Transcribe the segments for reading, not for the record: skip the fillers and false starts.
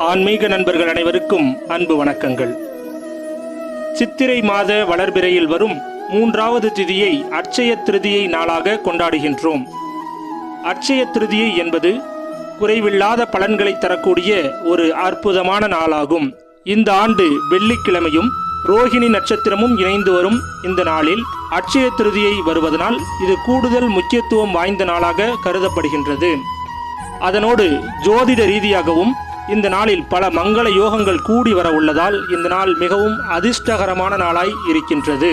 ஆன்மீக நண்பர்கள் அனைவருக்கும் அன்பு வணக்கங்கள். சித்திரை மாத வளர்பிறையில் வரும் 3வது திதியை அட்சய திருதியை நாளாக கொண்டாடுகின்றோம். அட்சய திருதியை என்பது குறைவில்லாத பலன்களை தரக்கூடிய ஒரு அற்புதமான நாளாகும். இந்த ஆண்டு வெள்ளிக்கிழமையும் ரோஹிணி நட்சத்திரமும் இணைந்து வரும் இந்த நாளில் அட்சய திருதியை வருவதனால் இது கூடுதல் முக்கியத்துவம் வாய்ந்த நாளாக கருதப்படுகின்றது. அதனோடு ஜோதிட ரீதியாகவும் இந்த நாளில் பல மங்கள யோகங்கள் கூடி வர உள்ளதால் இந்த நாள் மிகவும் அதிர்ஷ்டகரமான நாளாய் இருக்கின்றது.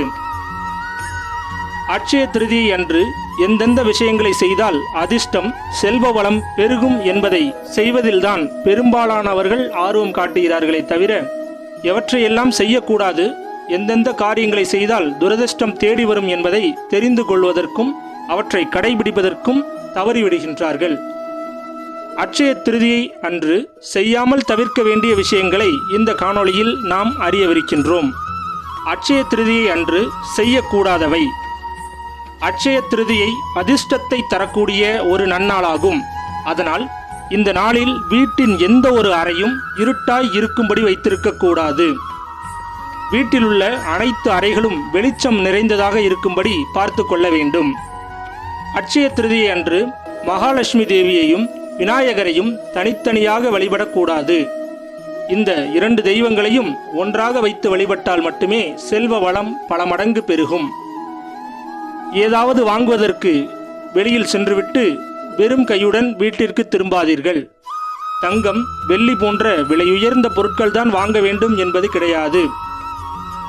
அட்சய திருதியை அன்று எந்தெந்த விஷயங்களை செய்தால் அதிர்ஷ்டம் செல்வ வளம் பெருகும் என்பதை செய்வதில்தான் பெரும்பாலானவர்கள் ஆர்வம் காட்டுகிறார்களே தவிர எவற்றையெல்லாம் செய்யக்கூடாது, எந்தெந்த காரியங்களை செய்தால் துரதிர்ஷ்டம் தேடி வரும் என்பதை தெரிந்து கொள்வதற்கும் அவற்றை கடைபிடிப்பதற்கும் தவறிவிடுகின்றார்கள். அட்சய திருதியை அன்று செய்யாமல் தவிர்க்க வேண்டிய விஷயங்களை இந்த காணொளியில் நாம் அறியவிருக்கின்றோம். அட்சய திருதியை அன்று செய்யக்கூடாதவை. அட்சய திருதியை அதிர்ஷ்டத்தை தரக்கூடிய ஒரு நன்னாளாகும். அதனால் இந்த நாளில் வீட்டின் எந்த ஒரு அறையும் இருட்டாய் இருக்கும்படி வைத்திருக்கக்கூடாது. வீட்டிலுள்ள அனைத்து அறைகளும் வெளிச்சம் நிறைந்ததாக இருக்கும்படி பார்த்து கொள்ள வேண்டும். அட்சய திருதியை அன்று மகாலட்சுமி தேவியையும் விநாயகரையும் தனித்தனியாக வழிபடக்கூடாது. இந்த 2 தெய்வங்களையும் ஒன்றாக வைத்து வழிபட்டால் மட்டுமே செல்வ வளம் பல மடங்கு பெருகும். ஏதாவது வாங்குவதற்கு வெளியில் சென்றுவிட்டு வெறும் கையுடன் வீட்டிற்கு திரும்பாதீர்கள். தங்கம், வெள்ளி போன்ற விலையுயர்ந்த பொருட்கள் தான் வாங்க வேண்டும் என்பது கிடையாது.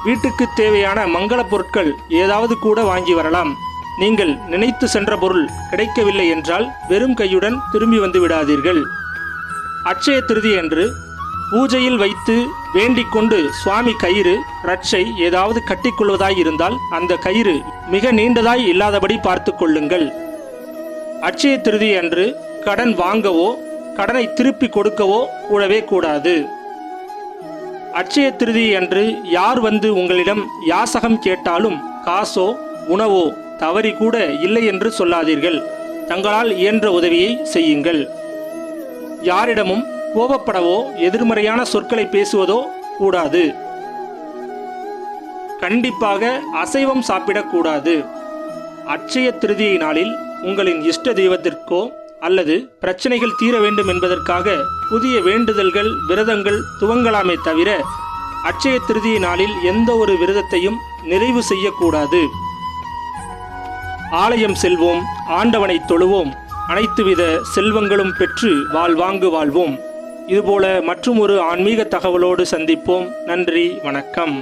வீட்டுக்கு தேவையான மங்கள பொருட்கள் ஏதாவது கூட வாங்கி வரலாம். நீங்கள் நினைத்து சென்ற பொருள் கிடைக்கவில்லை என்றால் வெறும் கையுடன் திரும்பி வந்து விடாதீர்கள். அட்சய திருதி அன்று பூஜையில் வைத்து வேண்டிக் கொண்டு சுவாமி கயிறு, ரட்சை ஏதாவது கட்டிக்கொள்வதாய் இருந்தால் அந்த கயிறு மிக நீண்டதாய் இல்லாதபடி பார்த்து கொள்ளுங்கள். அட்சய திருதி அன்று கடன் வாங்கவோ கடனை திருப்பி கொடுக்கவோ கூடவே கூடாது. அட்சய திருதி அன்று யார் வந்து உங்களிடம் யாசகம் கேட்டாலும் காசோ உணவோ தவறி கூட இல்லை என்று சொல்லாதீர்கள். தங்களால் இயன்ற உதவியை செய்யுங்கள். யாரிடமும் கோபப்படவோ எதிர்மறையான சொற்களை பேசுவதோ கூடாது. கண்டிப்பாக அசைவம் சாப்பிடக்கூடாது. அட்சய திருதியை நாளில் உங்களின் இஷ்ட தெய்வத்திற்கோ அல்லது பிரச்சனைகள் தீர வேண்டும் என்பதற்காக புதிய வேண்டுதல்கள் விரதங்கள் துவங்கலாமே தவிர அட்சய திருதியை நாளில் எந்த ஒரு விரதத்தையும் நிறைவு செய்யக்கூடாது. ஆலயம் செல்வோம், ஆண்டவனை தொழுவோம், அனைத்து வித செல்வங்களும் பெற்று வாழ்வாங்கு வாழ்வோம். இதுபோல மற்றும் ஒரு ஆன்மீக தகவலோடு சந்திப்போம். நன்றி, வணக்கம்.